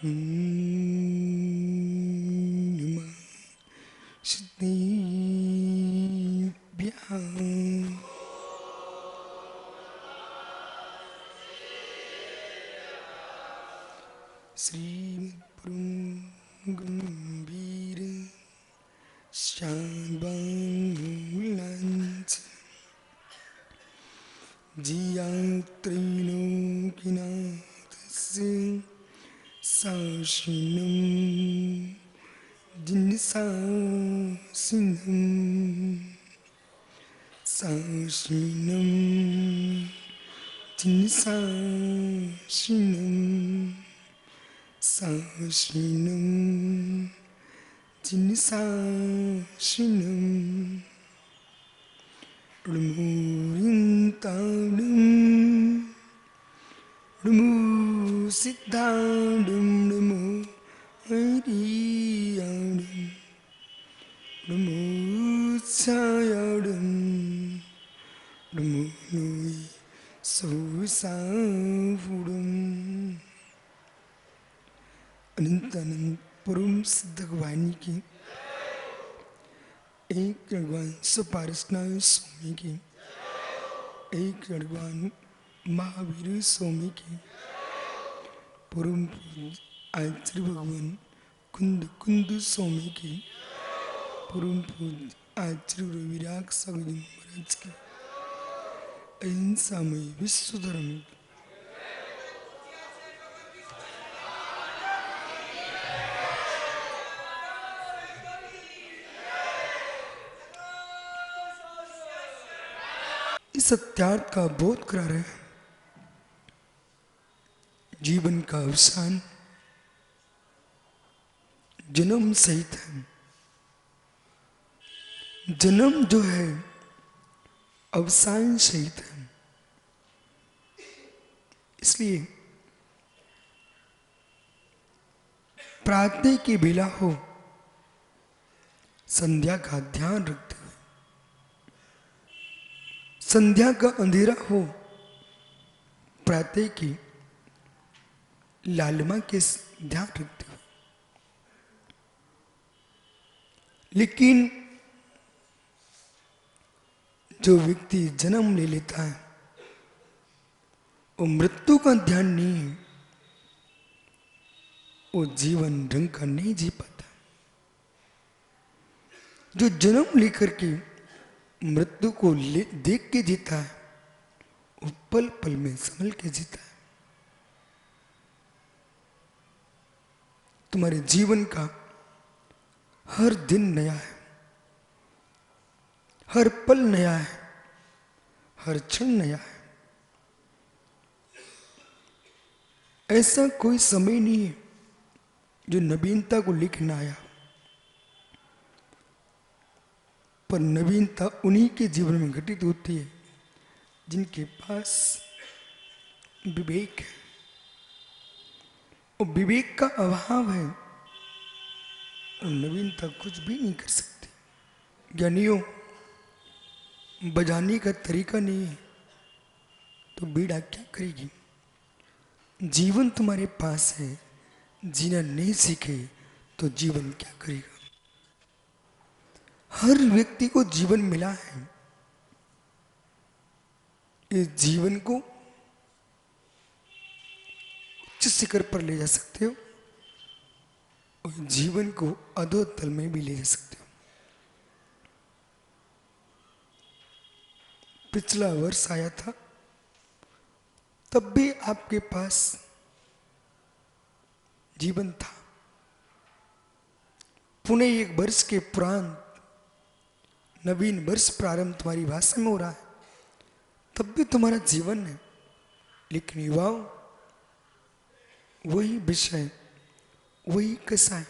नमः श्रीभ्यः श्रीमद्गुरुगम्भीर शान्वाङ्मूलाञ्च जियात्रैलोक्यनाथस्य शासिनं जिनसासिनं जिनसासिनं Rumurintarum, Rumusiddharum, Rumuhariyarum, Rumuchayarum, Rumunui Susavurum. अनंतानंतपुरम सिद्ध भगवानी की एक भगवान सुपारसनाथ स्वामी की एक भगवान महावीर स्वामी की परम आचार्य भगवान कुंद कुंद स्वामी की परम आचार्य विराग सागर महाराज की अहिंसा में विश्व धर्म इस सत्यार्थ का बोध करा रहे जीवन का अवसान जन्म सहित है। जन्म जो है अवसान सहित है। इसलिए प्रातः की बेला हो संध्या का ध्यान रखते हुए, संध्या का अंधेरा हो प्रातः की लालिमा के ध्यान रखते हुए, लेकिन जो व्यक्ति जन्म ले लेता है वो मृत्यु का ध्यान नहीं है, वो जीवन ढंग का नहीं जी पाता। जो जन्म लेकर के मृत्यु को देख के जीता है वो पल पल में संभल के जीता है। तुम्हारे जीवन का हर दिन नया है, हर पल नया है, हर क्षण नया है। ऐसा कोई समय नहीं है जो नवीनता को लेकर ना आया, पर नवीनता उन्हीं के जीवन में घटित होती है जिनके पास विवेक है। और विवेक का अभाव है और नवीनता कुछ भी नहीं कर सकती। ज्ञानियों, बजाने का तरीका नहीं है तो बीड़ा क्या करेगी। जीवन तुम्हारे पास है, जीना नहीं सीखे तो जीवन क्या करेगा। हर व्यक्ति को जीवन मिला है, इस जीवन को उच्च शिखर पर ले जा सकते हो और जीवन को अधोतल में भी ले जा सकते हो। पिछला वर्ष आया था तब भी आपके पास जीवन था। पुणे एक वर्ष के पुराण नवीन वर्ष प्रारंभ तुम्हारी भाषा में हो रहा है, तब भी तुम्हारा जीवन है। लेकिन युवाओं, वही विषय, वही कसाएं,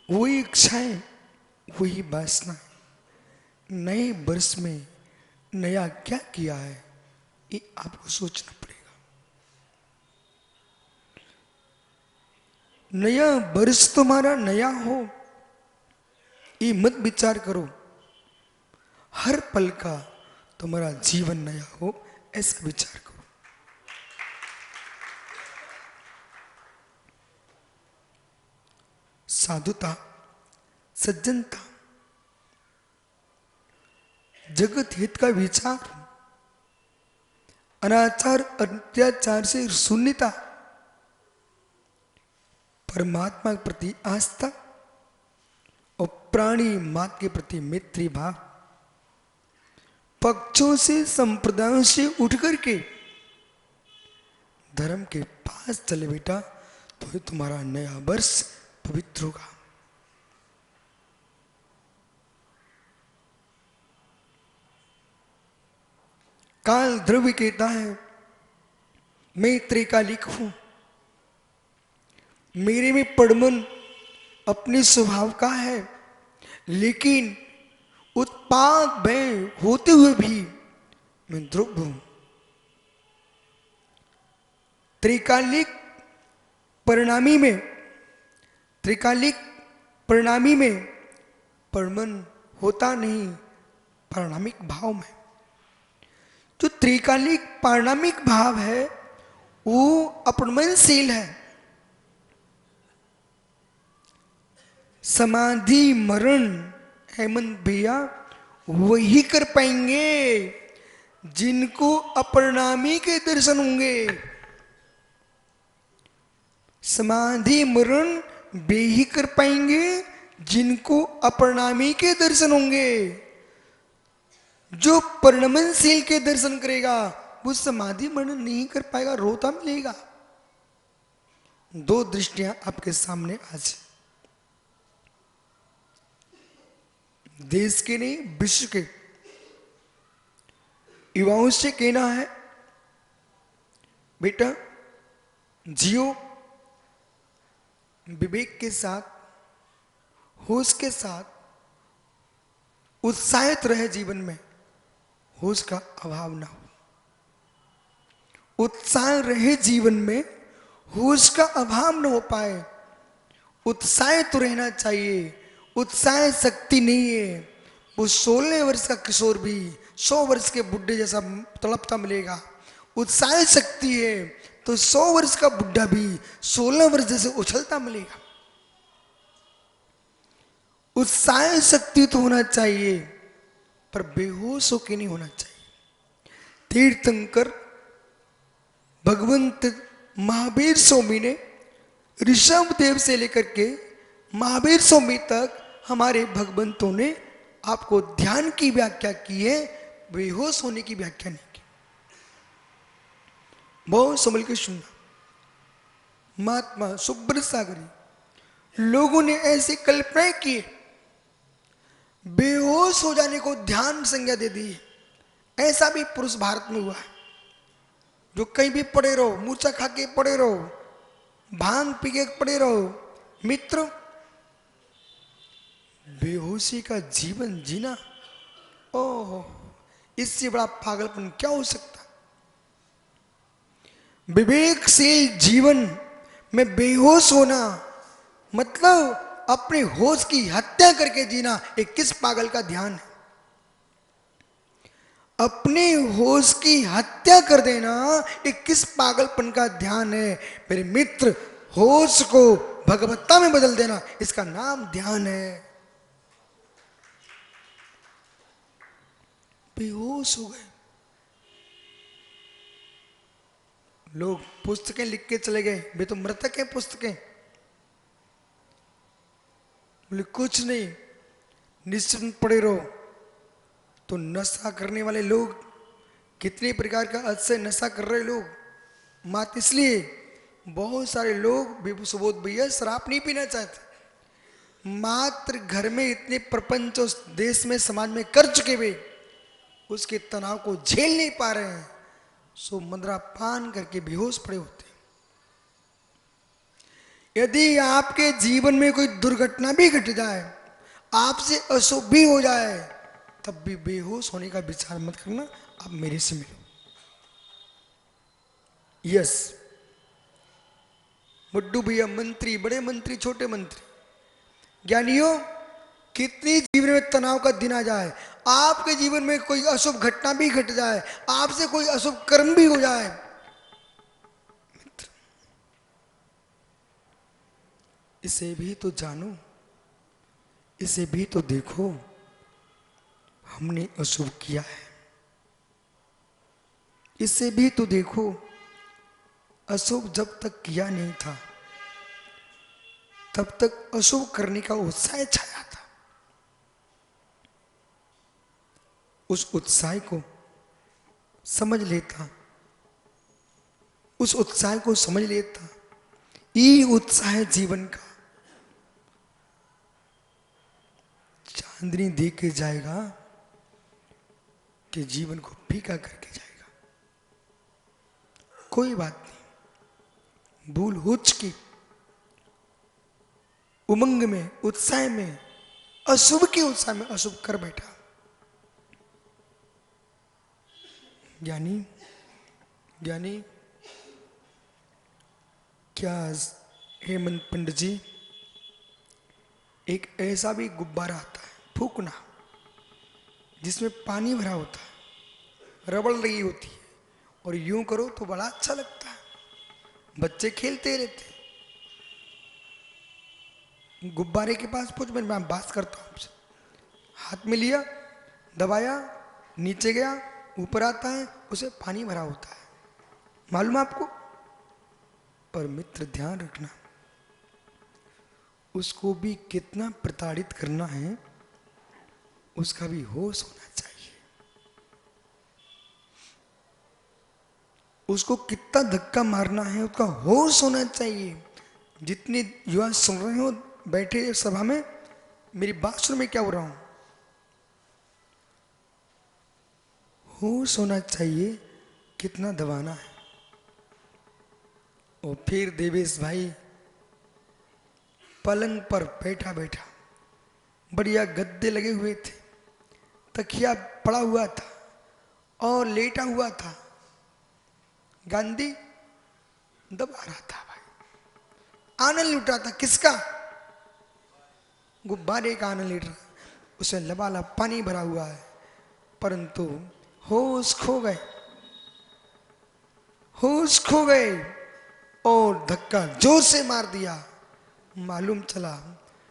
वही इच्छाएं, वही वासना। नए वर्ष में नया क्या किया है ये आपको सोचना पड़ेगा। नया वर्ष तुम्हारा नया हो ये मत विचार करो, हर पल का तुम्हारा जीवन नया हो ऐसा विचार करो। साधुता, सज्जनता, जगत हित का विचार, अनाचार अत्याचार से शून्यता, परमात्मा के प्रति आस्था और प्राणी मात्र के प्रति मैत्री भाव, पक्षों से संप्रदायों से उठ करके धर्म के पास चले बेटा, तो तुम्हारा नया वर्ष पवित्र होगा। काल द्रव्य कहता है मैं त्रिकालिक हूं, मेरे में पड़मन अपने स्वभाव का है, लेकिन उत्पाद भय होते हुए भी मैं ध्रुव हूं। त्रिकालिक परिणामी में, त्रिकालिक परिणामी में पड़मन होता नहीं, परिणामिक भाव में। जो त्रिकालिक परिणामिक भाव है वो अपरिणमनशील है। समाधि मरण हेमंत भैया वही कर पाएंगे जिनको अपरिणामी के दर्शन होंगे। समाधि मरण वे ही कर पाएंगे जिनको अपरिणामी के दर्शन होंगे। जो परिणमनशील के दर्शन करेगा वो समाधि मरण नहीं कर पाएगा, रोता मिलेगा। दो दृष्टियां आपके सामने आज देश के नहीं विश्व के युवाओं से कहना है, बेटा जियो विवेक के साथ, होश के साथ, उत्साहित रहे जीवन में, होश का अभाव ना हो। उत्साह रहे जीवन में, होश का अभाव न हो पाए। उत्साहित तो रहना चाहिए, उत्साह शक्ति नहीं है। वो 16 वर्ष का किशोर भी 100 वर्ष के बुढ़े जैसा तड़पता मिलेगा। उत्साह शक्ति है तो 100 वर्ष का बुढ़ा भी 16 वर्ष जैसे उछलता मिलेगा। उत्साह शक्ति तो होना चाहिए पर बेहोश होके नहीं होना चाहिए। तीर्थंकर भगवंत महावीर स्वामी ने ऋषभ देव से लेकर के महावीर स्वामी तक हमारे भगवंतों ने आपको ध्यान की व्याख्या की है, बेहोश होने की व्याख्या नहीं की। बहुत संभल के सुनना। महात्मा सुब्रत सागरी लोगों ने ऐसी कल्पना की, बेहोश हो जाने को ध्यान संज्ञा दे दी। ऐसा भी पुरुष भारत में हुआ है जो कहीं भी पड़े रहो, मूर्छा खा के पड़े रहो, भांग पी के पड़े रहो, मित्र बेहोशी का जीवन जीना, ओह इससे बड़ा पागलपन क्या हो सकता। विवेकशील जीवन में बेहोश होना मतलब अपने होश की हत्या करके जीना। एक किस पागल का ध्यान है। अपने होश की हत्या कर देना एक किस पागलपन का ध्यान है। मेरे मित्र, होश को भगवत्ता में बदल देना, इसका नाम ध्यान है। बेहोश हो गए लोग, पुस्तकें लिख के चले गए, वे तो मृतक हैं पुस्तकें। बोले कुछ नहीं, निश्चिंत पड़े रहो। तो नशा करने वाले लोग, कितने प्रकार का अतिशय नशा कर रहे लोग, मात इसलिए बहुत सारे लोग सुबोध भैया शराब नहीं पीना चाहते, मात्र घर में इतने प्रपंच उस देश में समाज में कर चुके वे, उसके तनाव को झेल नहीं पा रहे हैं, सो मदरा पान करके बेहोश पड़े होते। यदि आपके जीवन में कोई दुर्घटना भी घट जाए, आपसे अशुभ भी हो जाए, तब भी बेहोश होने का विचार मत करना, आप मेरे से मिलो। यस, मुड्डू भैया मंत्री, बड़े मंत्री, छोटे मंत्री, ज्ञानियों, कितनी जीवन में तनाव का दिन आ जाए, आपके जीवन में कोई अशुभ घटना भी घट जाए, आपसे कोई अशुभ कर्म भी हो जाए, इसे भी तो जानो, इसे भी तो देखो, हमने अशुभ किया है। इसे भी तो देखो, अशुभ जब तक किया नहीं था तब तक अशुभ करने का उत्साह छाया था। उस उत्साह को समझ लेता, उस उत्साह को समझ लेता, ये उत्साह जीवन का चांदनी दे के जाएगा कि जीवन को फीका करके जाएगा। कोई बात नहीं, भूल हो चुकी, उमंग में, उत्साह में, अशुभ के उत्साह में अशुभ कर बैठा। ज्ञानी ज्ञानी क्या हेमंत पंडित जी, एक ऐसा भी गुब्बारा आता है फूकना जिसमें पानी भरा होता है, रबड़ लगी होती है, और यूं करो तो बड़ा अच्छा लगता है, बच्चे खेलते रहते। गुब्बारे के पास पहुंच, मैं बात करता हूं आपसे, हाथ में लिया, दबाया, नीचे गया, ऊपर आता है, उसे पानी भरा होता है, मालूम आपको। पर मित्र ध्यान रखना, उसको भी कितना प्रताड़ित करना है उसका भी होश होना चाहिए। उसको कितना धक्का मारना है उसका होश होना चाहिए। जितने युवा सुन रहे हो बैठे सभा में, मेरी बात सुन, में क्या हो रहा हूं, होश होना चाहिए कितना दबाना है। और फिर देवेश भाई पलंग पर बैठा बैठा, बढ़िया गद्दे लगे हुए थे, तकिया पड़ा हुआ था और लेटा हुआ था, गांधी दबा रहा था भाई, आनंद लूट रहा था। किसका? गुब्बारे का आनंद लूट रहा, उसे लबालब पानी भरा हुआ है, परंतु होश खो गए, होश खो गए और धक्का जोर से मार दिया। मालूम चला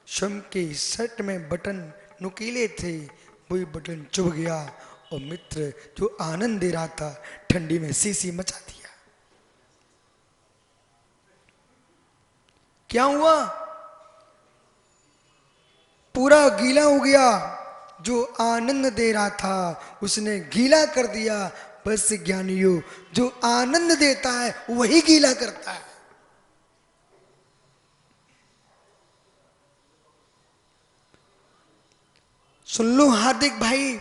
स्वयं के शर्ट में बटन नुकीले थे, वही बटन चुभ गया और मित्र जो आनंद दे रहा था ठंडी में सीसी मचा दिया। क्या हुआ? पूरा गीला हो गया, जो आनंद दे रहा था उसने गीला कर दिया। बस ज्ञानियों, जो आनंद देता है वही गीला करता है। सुन लो हार्दिक भाई,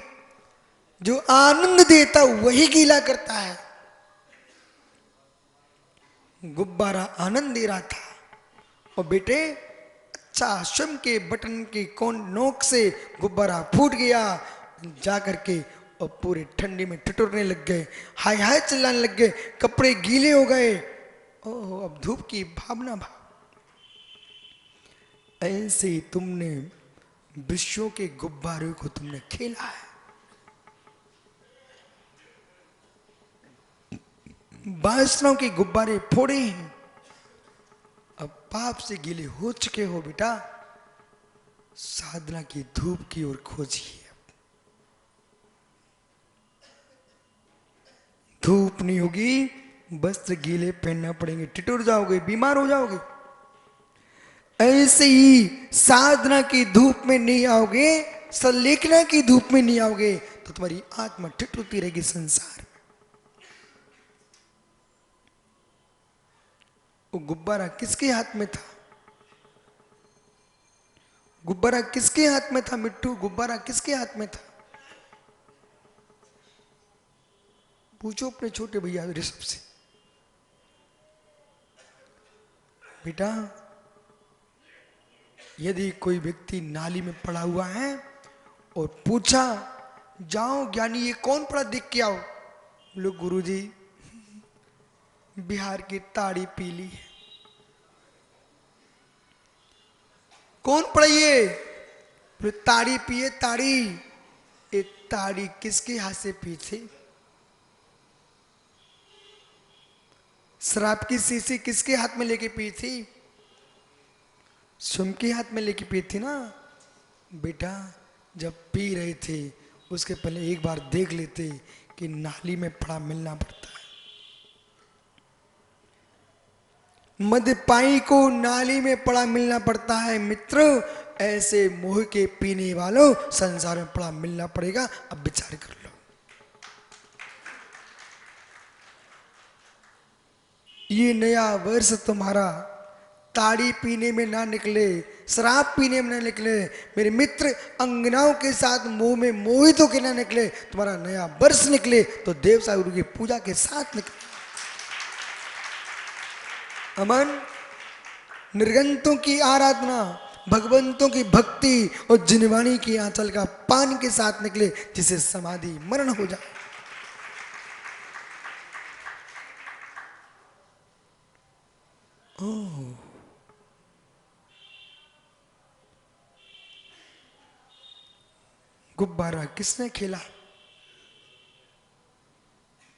जो आनंद देता वही गीला करता है। गुब्बारा आनंद दे रहा था और बेटे अच्छा स्वयं के बटन के कौन नोक से गुब्बारा फूट गया, जा करके और पूरे ठंडी में ठिठुरने लग गए, हाय हाय चिल्लाने लग गए, कपड़े गीले हो गए। ओहो, अब धूप की भावना भाव। ऐसे ही तुमने विश्वों के गुब्बारों को तुमने खेला है, वासनाओं के गुब्बारे फोड़े हैं। अब पाप से गीले हो चुके हो बेटा, साधना की धूप की ओर खोजिए। धूप नहीं होगी, वस्त्र गीले पहनना पड़ेंगे, टिटुर जाओगे, बीमार हो जाओगे। ऐसे ही साधना की धूप में नहीं आओगे, संलेखना की धूप में नहीं आओगे तो तुम्हारी आत्मा ठिठुरती रहेगी संसार में। वो गुब्बारा किसके हाथ में था? गुब्बारा किसके हाथ में था मिट्टू? गुब्बारा किसके हाथ में था? पूछो अपने छोटे भैया ऋषभ से। बेटा यदि कोई व्यक्ति नाली में पड़ा हुआ है और पूछा जाओ ज्ञानी ये कौन पड़ा देख के आओ, लोग गुरुजी बिहार की ताड़ी पी ली है। कौन पड़ा ये? ताड़ी पिए ताड़ी। ये ताड़ी किसके हाथ से पी थी? शराब की शीशी किसके हाथ में लेके पी थी? स्वयं के हाथ में लेके पी थी ना। बेटा जब पी रहे थे उसके पहले एक बार देख लेते कि नाली में पड़ा मिलना पड़ता है। मदपाई को नाली में पड़ा मिलना पड़ता है मित्र, ऐसे मोह के पीने वालों संसार में पड़ा मिलना पड़ेगा। अब विचार कर लो। ये नया वर्ष तुम्हारा ताड़ी पीने में ना निकले, शराब पीने में ना निकले मेरे मित्र, अंगनाओं के साथ मोह में मोहित होकर ना निकले। तुम्हारा नया वर्ष निकले तो देवता गुरु की पूजा के साथ निकले। अमन, निर्गंतों की आराधना, भगवंतों की भक्ति और जिनवाणी की आंचल का पान के साथ निकले, जिसे समाधि मरण हो जाए। गुब्बारा किसने खेला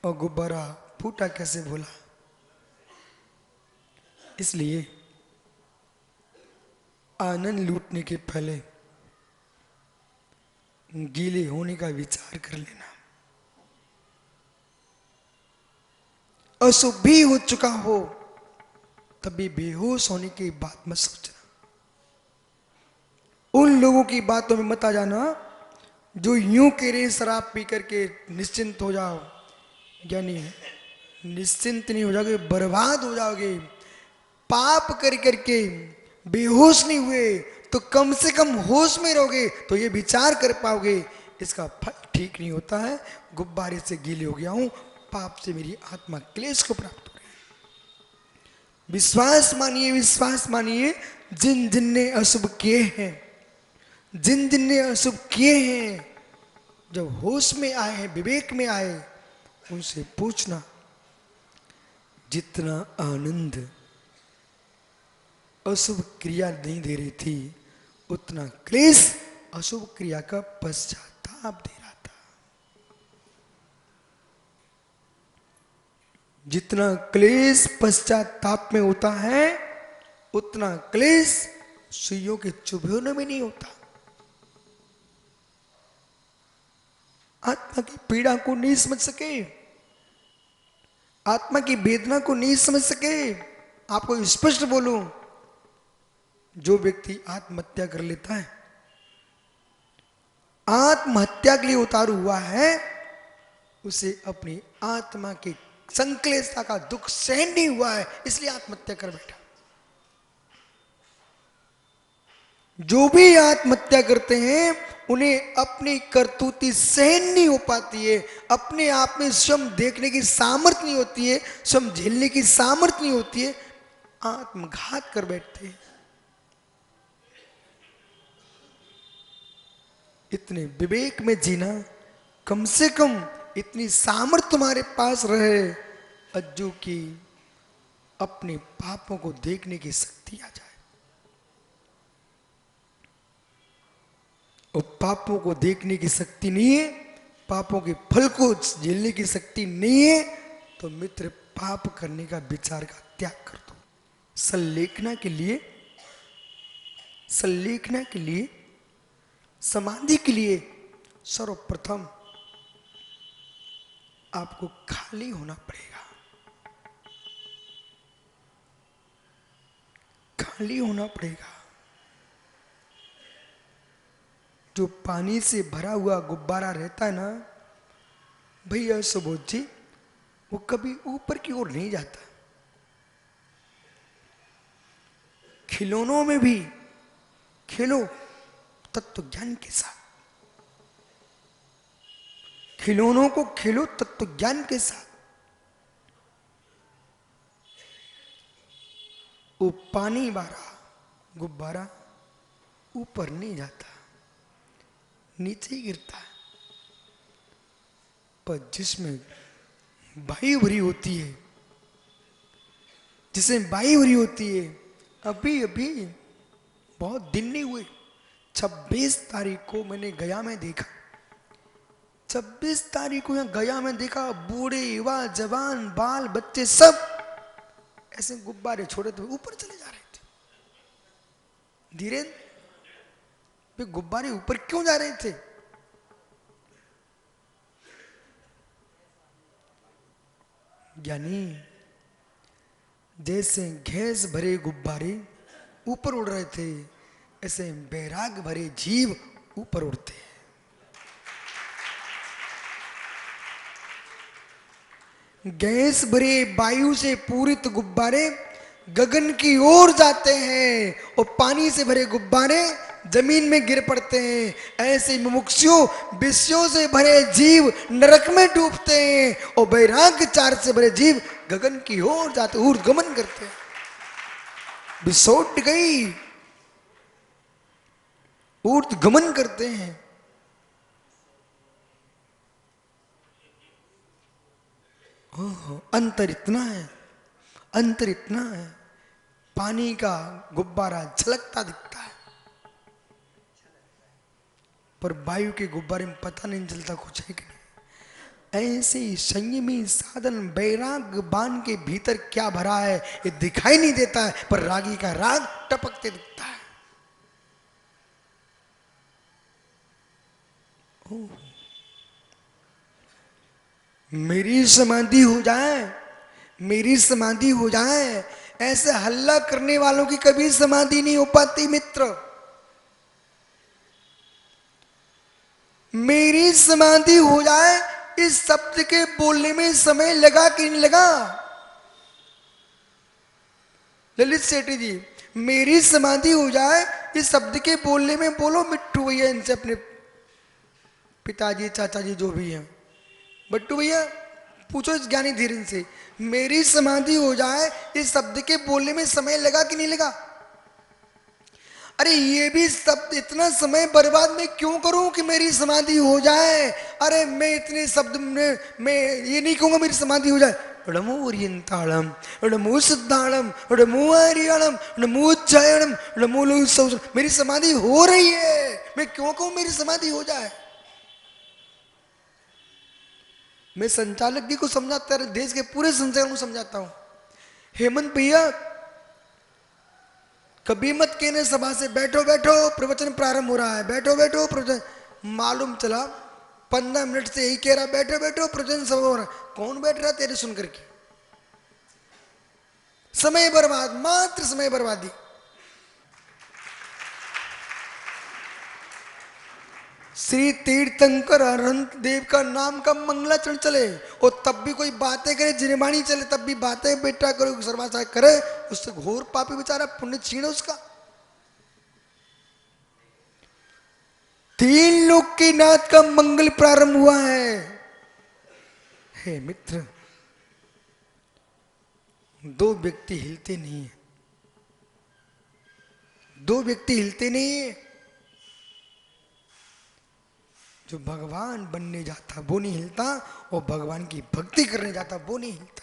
और गुब्बारा फूटा कैसे बोला? इसलिए आनंद लूटने के पहले गीले होने का विचार कर लेना। अशुभ भी हो चुका हो तभी बेहोश होने की बात मत सोचना। उन लोगों की बातों में मत आ जाना जो यूं कह रहे शराब पी करके निश्चिंत हो जाओ, यानी निश्चिंत नहीं हो जाओगे, बर्बाद हो जाओगे। पाप कर करके बेहोश नहीं हुए तो कम से कम होश में रहोगे तो ये विचार कर पाओगे इसका फल ठीक नहीं होता है। गुब्बारे से गीले हो गया हूं, पाप से मेरी आत्मा क्लेश को प्राप्त हो रही है। विश्वास मानिए, विश्वास मानिए, जिन जिन ने अशुभ किए हैं, जिन जिन ने अशुभ किए हैं, जब होश में आए हैं, विवेक में आए, उनसे पूछना जितना आनंद अशुभ क्रिया नहीं दे रही थी उतना क्लेश अशुभ क्रिया का पश्चाताप दे रहा था। जितना क्लेश पश्चाताप में होता है उतना क्लेश सुइयों के चुभने में नहीं होता। आत्मा की पीड़ा को नहीं समझ सके, आत्मा की वेदना को नहीं समझ सके। आपको स्पष्ट बोलूं, जो व्यक्ति आत्महत्या कर लेता है, आत्महत्या के लिए उतारू हुआ है, उसे अपनी आत्मा की संक्लेशता का दुख सहन नहीं हुआ है, इसलिए आत्महत्या कर बैठा। जो भी आत्महत्या करते हैं उन्हें अपनी करतूती सहन नहीं हो पाती है, अपने आप में स्वयं देखने की सामर्थ्य नहीं होती है, स्वयं झेलने की सामर्थ्य नहीं होती है, आत्मघात कर बैठते हैं। इतने विवेक में जीना, कम से कम इतनी सामर्थ्य तुम्हारे पास रहे अज्जू की अपने पापों को देखने की शक्ति आ जाए। और पापों को देखने की शक्ति नहीं है, पापों के फल को झेलने की शक्ति नहीं है, तो मित्र पाप करने का विचार का त्याग कर दो। संलेखना के लिए, संलेखना के लिए, समाधि के लिए सर्वप्रथम आपको खाली होना पड़ेगा। खाली होना पड़ेगा। जो पानी से भरा हुआ गुब्बारा रहता है ना भैया सुबोध जी, वो कभी ऊपर की ओर नहीं जाता। खिलौनों में भी खेलो तत्व ज्ञान के साथ, खिलौनों को खेलो तत्व ज्ञान के साथ। वो पानी वाला गुब्बारा ऊपर नहीं जाता, नीचे ही गिरता है। पर जिसमें वायु भरी होती है, जिसमें वायु भरी होती है, अभी अभी बहुत दिन नहीं हुए, 26 तारीख को मैंने गया में देखा, 26 तारीख को यहाँ गया में देखा, बूढ़े युवा जवान बाल बच्चे सब ऐसे गुब्बारे छोड़े थे ऊपर चले जा रहे थे। धीरेन्द्र, वे गुब्बारे ऊपर क्यों जा रहे थे? ज्ञानी, जैसे गैस भरे गुब्बारे ऊपर उड़ रहे थे, ऐसे बैराग भरे जीव ऊपर उड़ते हैं। गैस भरे वायु से पूरित गुब्बारे गगन की ओर जाते हैं और पानी से भरे गुब्बारे जमीन में गिर पड़ते हैं। ऐसे मुमुक्षुओं विषयों से भरे जीव नरक में डूबते हैं और वैराग्य चार से भरे जीव गगन की ओर जाते ऊर्ध्वगमन करते हैं। विसोट गई ऊर्ध्वगमन करते हैं। अंतर इतना है, अंतर इतना है, पानी का गुब्बारा झलकता दिखता है, पर वायु के गुब्बारे में पता नहीं चलता कुछ है कि नहीं। ऐसे ही संयमी साधन बैराग बाण के भीतर क्या भरा है ये दिखाई नहीं देता है, पर रागी का राग टपकते दिखता है। मेरी समाधि हो जाए, मेरी समाधि हो जाए, ऐसे हल्ला करने वालों की कभी समाधि नहीं हो पाती मित्र। मेरी समाधि हो जाए, इस शब्द के बोलने में समय लगा कि नहीं लगा? ललित सेठी जी, मेरी समाधि हो जाए, इस शब्द के बोलने में बोलो मिट्टू भैया इनसे, अपने पिताजी चाचा जी जो भी हैं, बट्टू भैया पूछो इस ज्ञानी धीरेन्द्र से, मेरी समाधि हो जाए, इस शब्द के बोलने में समय लगा कि नहीं लगा? अरे ये भी शब्द इतना समय बर्बाद मैं क्यों करूं कि मेरी समाधि हो जाए? अरे मैं इतने शब्द में मैं ये नहीं कहूंगा मेरी समाधि हो जाए। ड़मूरियंतालम, ड़मू सिद्धालम, ड़मू आर्यालम, ड़मू उज्जयनम, ड़मू लुसौसम, मेरी समाधि हो रही है, मैं क्यों कहूं मेरी समाधि हो जाए? मैं संचालक जी को समझाता है, देश के पूरे संचालक को समझाता हूं, हेमंत भैया कभी मत कहने सभा से बैठो बैठो प्रवचन प्रारंभ हो रहा है, बैठो बैठो प्रवचन, मालूम चला 15 मिनट से यही कह रहा बैठो बैठो प्रवचन सभा हो रहा है, कौन बैठ रहा तेरे सुन करके? समय बर्बाद, मात्र समय बर्बादी। श्री तीर्थंकर अनंत देव का नाम का मंगलाचरण चले और तब भी कोई बातें करे, जिनवाणी चले तब भी बातें बेटा करो सर्वाचार करे, उससे घोर पापी बेचारा, पुण्य छीन उसका। तीन लोक के नाथ का मंगल प्रारंभ हुआ है। हे मित्र, दो व्यक्ति हिलते नहीं है, दो व्यक्ति हिलते नहीं है। जो भगवान बनने जाता वो नहीं हिलता, और भगवान की भक्ति करने जाता वो नहीं हिलता।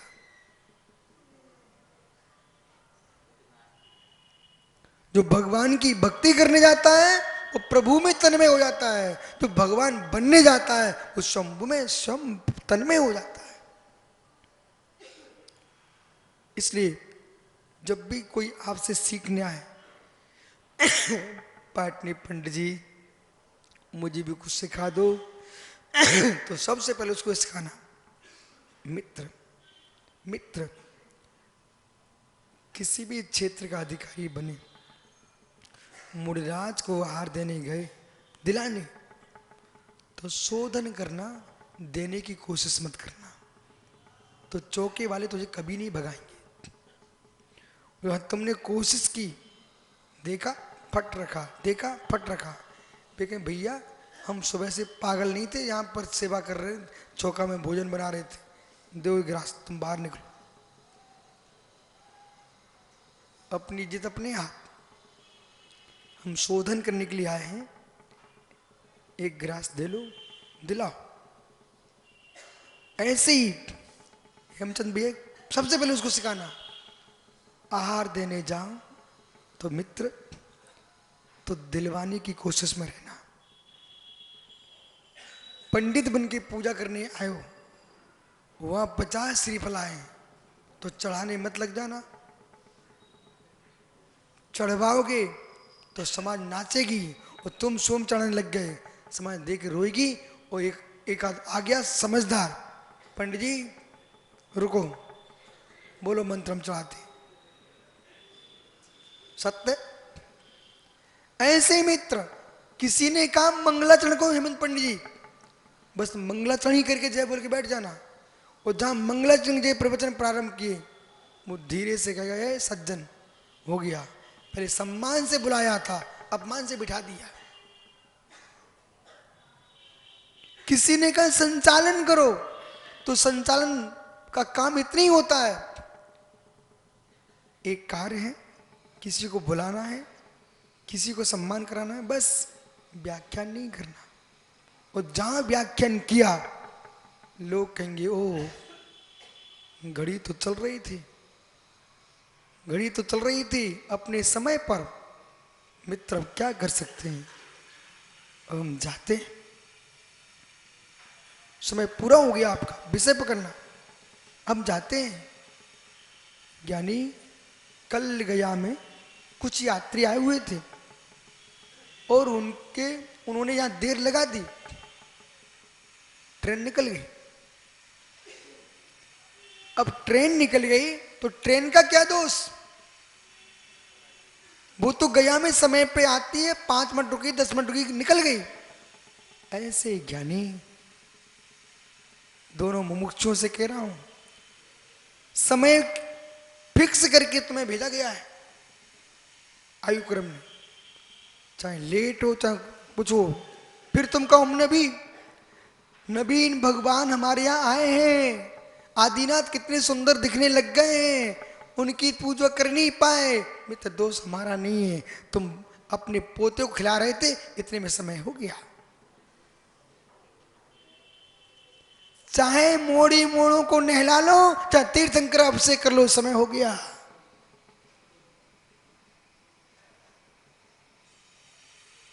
जो भगवान की भक्ति करने जाता है वो प्रभु में तन्मय हो जाता है, तो भगवान बनने जाता है वो शंभु में तन्मय हो जाता है। इसलिए जब भी कोई आपसे सीखने आए पाटनी पंडित जी मुझे भी कुछ सिखा दो, तो सबसे पहले उसको सिखाना, मित्र मित्र किसी भी क्षेत्र का अधिकारी बने, मुनिराज को आहार देने गए दिलाने, तो शोधन करना, देने की कोशिश मत करना, तो चौके वाले तुझे कभी नहीं भगाएंगे। तुमने कोशिश की, देखा फट रखा, देखा फट रखा, लेकिन भैया हम सुबह से पागल नहीं थे, यहाँ पर सेवा कर रहे, चौका में भोजन बना रहे थे, दो गिलास, तुम बाहर निकलो। अपनी इज्जत अपने हाथ, हम शोधन करने के लिए आए हैं, एक गिलास दे लो, दिलाओ। ऐसे ही हेमचंद भैया सबसे पहले उसको सिखाना, आहार देने जाओ तो मित्र तो दिलवाने की कोशिश में रहना। पंडित बन के पूजा करने आए हो, वहां 50 श्रीफल आए तो चढ़ाने मत लग जाना। चढ़वाओगे तो समाज नाचेगी और तुम सोम चढ़ाने लग गए, समाज देख के रोएगी। और एक आध आ गया समझदार, पंडित जी रुको, बोलो मंत्र हम चढ़ाते। सत्य। ऐसे ही मित्र, किसी ने कहा मंगलाचरण को, हेमंत पंडित जी बस मंगलाचरण ही करके जय बोल के बैठ जाना। और जहां मंगलाचरण जय प्रवचन प्रारंभ किए, वो धीरे से कह गए सज्जन हो गया, पहले सम्मान से बुलाया था, अपमान से बिठा दिया। किसी ने कहा संचालन करो, तो संचालन का काम इतना ही होता है, एक कार्य है, किसी को बुलाना है, किसी को सम्मान कराना है, बस व्याख्यान नहीं करना। और जहां व्याख्यान किया, लोग कहेंगे ओ घड़ी तो चल रही थी, घड़ी तो चल रही थी अपने समय पर। मित्र अब क्या कर सकते हैं, अब हम जाते हैं, समय पूरा हो गया आपका, विषय पकड़ना, हम जाते हैं। यानी कल गया में कुछ यात्री आए हुए थे और उन्होंने यहां देर लगा दी, ट्रेन निकल गई। अब ट्रेन निकल गई तो ट्रेन का क्या दोष, वो तो गया में समय पे आती है, 5 मिनट रुकी, 10 मिनट रुकी, निकल गई। ऐसे ज्ञानी दोनों मुमुक्षुओं से कह रहा हूं, समय फिक्स करके तुम्हें भेजा गया है आयु क्रम में, चाहे लेट हो चाहे कुछ हो। फिर तुम कहो हम नबीन भगवान हमारे यहां आए हैं, आदिनाथ कितने सुंदर दिखने लग गए हैं, उनकी पूजा कर नहीं पाए। मित्र दोष हमारा नहीं है, तुम अपने पोते को खिला रहे थे, इतने में समय हो गया। चाहे मोड़ी मोड़ों को नहला लो, चाहे तीर्थंकर अभिषेक कर लो, समय हो गया।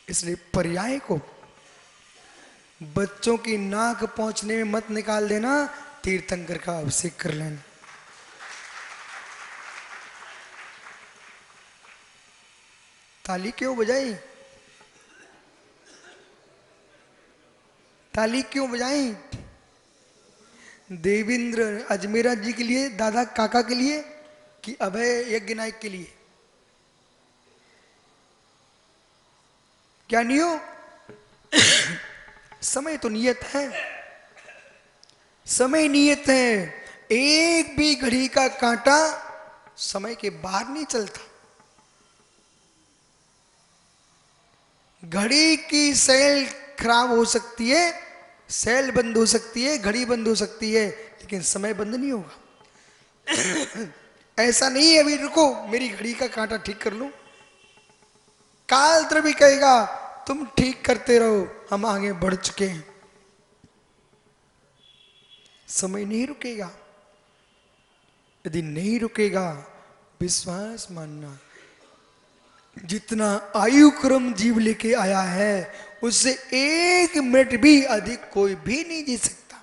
इसलिए पर्याय को बच्चों की नाक पहुंचने में मत निकाल देना, तीर्थंकर का अभिषेक कर लेना। ताली क्यों बजाई, ताली क्यों बजाई? देवेंद्र अजमेरा जी के लिए, दादा काका के लिए, कि अभय यज्ञ नायक के लिए? क्या नियो? समय तो नियत है, समय नियत है। एक भी घड़ी का कांटा समय के बाहर नहीं चलता। घड़ी की सेल खराब हो सकती है, सेल बंद हो सकती है, घड़ी बंद हो सकती है, लेकिन समय बंद नहीं होगा। ऐसा नहीं है अभी रुको मेरी घड़ी का कांटा ठीक कर लूं, काल भी कहेगा तुम ठीक करते रहो, हम आगे बढ़ चुके हैं। समय नहीं रुकेगा, यदि नहीं रुकेगा, विश्वास मानना, जितना आयु क्रम जीव लेके आया है उससे 1 मिनट भी अधिक कोई भी नहीं जी सकता।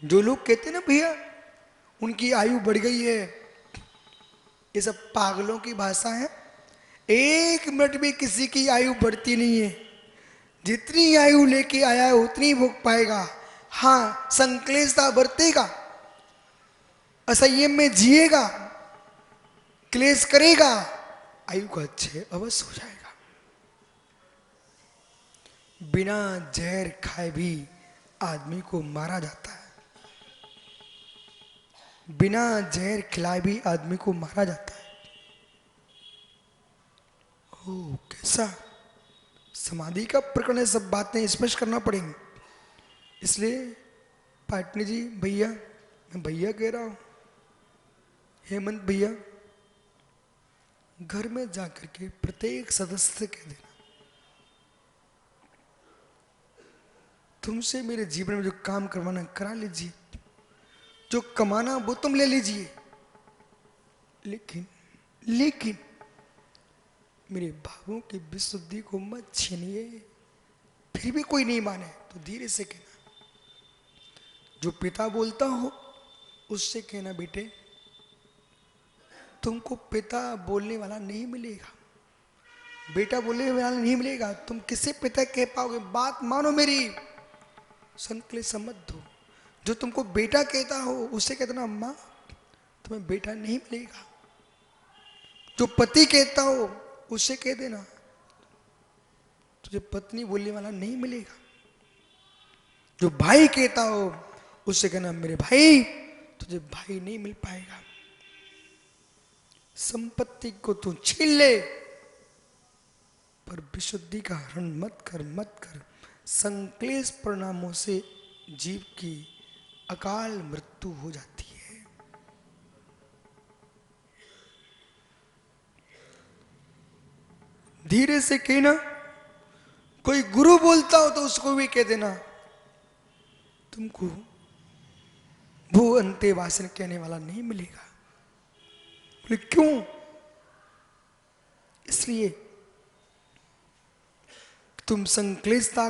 जो लोग कहते ना भैया उनकी आयु बढ़ गई है, ये सब पागलों की भाषा है। 1 मिनट भी किसी की आयु बढ़ती नहीं है, जितनी आयु लेके आया है उतनी भोग पाएगा। हाँ संक्लेशता बरतेगा, असंयम में जिएगा, क्लेश करेगा, आयु का अच्छे अवश्य हो जाएगा। बिना जहर खाए भी आदमी को मारा जाता है, बिना जहर खिलाए भी आदमी को मारा जाता है। ओ कैसा समाधि का प्रकरण है, सब बातें स्पष्ट करना पड़ेंगी। इसलिए पाटनी जी भैया, मैं भैया कह रहा हूं, हेमंत भैया घर में जाकर के प्रत्येक सदस्य से कह देना, तुमसे मेरे जीवन में जो काम करवाना करा लीजिए, जो कमाना वो तुम ले लीजिए, लेकिन मेरे भावों की विशुद्धि को मत छीनिए। फिर भी कोई नहीं माने तो धीरे से कहना, जो पिता बोलता हो उससे कहना, बेटे तुमको पिता बोलने वाला नहीं मिलेगा, बेटा बोलने वाला नहीं मिलेगा। तुम किसे पिता कह पाओगे? बात मानो मेरी, संकलेश मत दो। जो तुमको बेटा कहता हो उसे कहते ना अम्मा, तुम्हें बेटा नहीं मिलेगा। जो पति कहता हो उसे कह देना तुझे पत्नी बोलने वाला नहीं मिलेगा। जो भाई कहता हो उससे कहना मेरे भाई, तुझे भाई नहीं मिल पाएगा। संपत्ति को तू छीन ले पर विशुद्धि का हरण मत कर, मत कर। संक्लेश परिणामों से जीव की अकाल मृत्यु हो जाती है। धीरे से कहना, कोई गुरु बोलता हो तो उसको भी कह देना तुमको वो अंतेवासन कहने वाला नहीं मिलेगा। बोले क्यों? इसलिए तुम संक्लेशता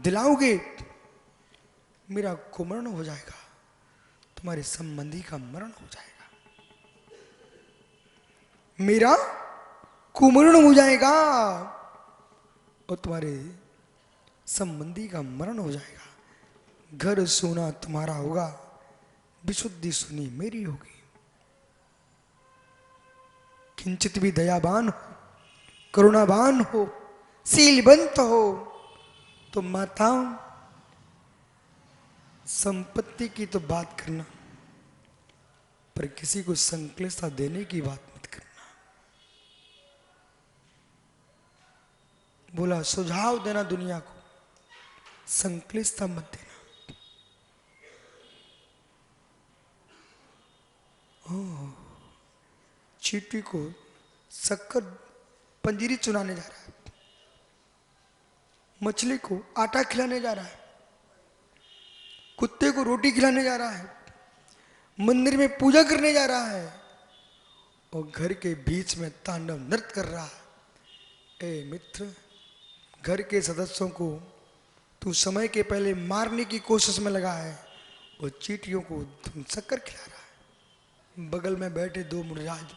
दिलाओगे, मेरा कुमरण हो जाएगा, तुम्हारे संबंधी का मरण हो जाएगा। मेरा कुमरण हो जाएगा और तुम्हारे संबंधी का मरण हो जाएगा। घर सोना तुम्हारा होगा, विशुद्धि सुनी मेरी होगी। किंचित भी दयावान हो, करुणावान हो, शीलवंत हो तो माता संपत्ति की तो बात करना, पर किसी को संक्लेशता देने की बात मत करना। बोला सुझाव देना दुनिया को, संक्लेशता मत देना। चींटी को शक्कर पंजीरी चुनाने जा रहा है, मछली को आटा खिलाने जा रहा है, कुत्ते को रोटी खिलाने जा रहा है, मंदिर में पूजा करने जा रहा है और घर के बीच में तांडव नृत्य कर रहा है। ए मित्र, घर के सदस्यों को तू समय के पहले मारने की कोशिश में लगा है और चींटियों को तुम शक्कर खिला रहा है। बगल में बैठे दो मुनिराज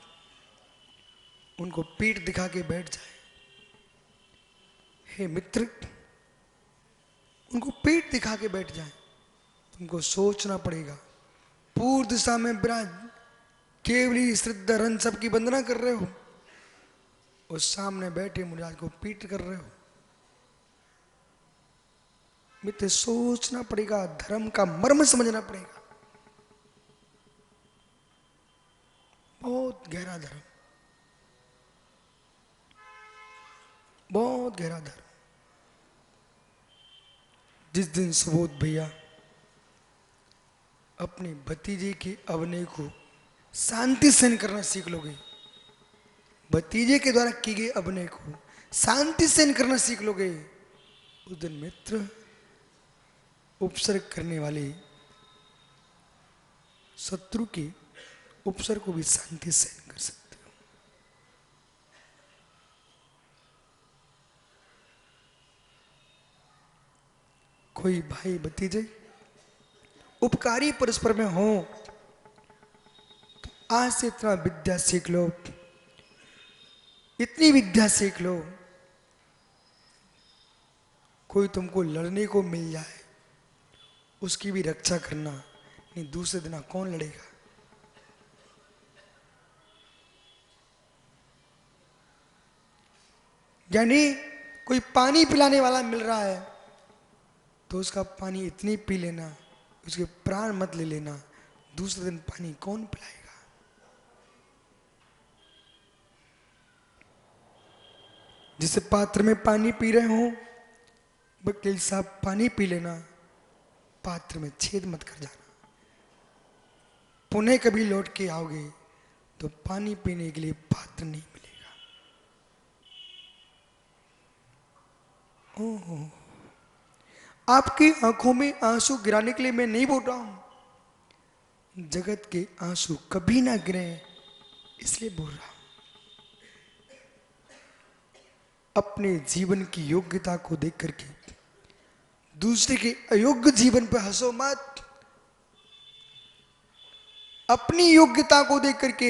उनको पीठ दिखा के बैठ जाए। हे मित्र, उनको पीठ दिखा के बैठ जाए। तुमको सोचना पड़ेगा। पूर्व दिशा में विराज केवली श्रद्धा रन सबकी वंदना कर रहे हो और सामने बैठे मुनिराज को पीठ कर रहे हो। मित्र, सोचना पड़ेगा, धर्म का मर्म समझना पड़ेगा। बहुत गहरा धर्म, बहुत गहरा धर्म। जिस दिन सुबोध भैया अपने भतीजे के अभिनय को शांति सहन करना सीख लोगे, भतीजे के द्वारा की गए अभिनय को शांति सहन करना सीख लोगे, उस दिन मित्र उपसर्ग करने वाले शत्रु के उपसर्ग को भी शांति सहन कर सकते हो। कोई भाई भतीजे उपकारी परस्पर में हो तो आज से इतना विद्या सीख लो, इतनी विद्या सीख लो, कोई तुमको लड़ने को मिल जाए उसकी भी रक्षा करना, नहीं दूसरे दिन कौन लड़ेगा। यानी कोई पानी पिलाने वाला मिल रहा है तो उसका पानी इतनी पी लेना, उसके प्राण मत ले लेना, दूसरे दिन पानी कौन पिलाएगा। जिस पात्र में पानी पी रहे हो वकील साहब पानी पी लेना, पात्र में छेद मत कर जाना। पुनः कभी लौट के आओगे तो पानी पीने के लिए पात्र नहीं मिलेगा। ओहो, आपकी आंखों में आंसू गिराने के लिए मैं नहीं बोल रहा हूं, जगत के आंसू कभी ना गिरे इसलिए बोल रहा हूं। अपने जीवन की योग्यता को देख करके दूसरे के अयोग्य जीवन पर हंसो मत। अपनी योग्यता को देख करके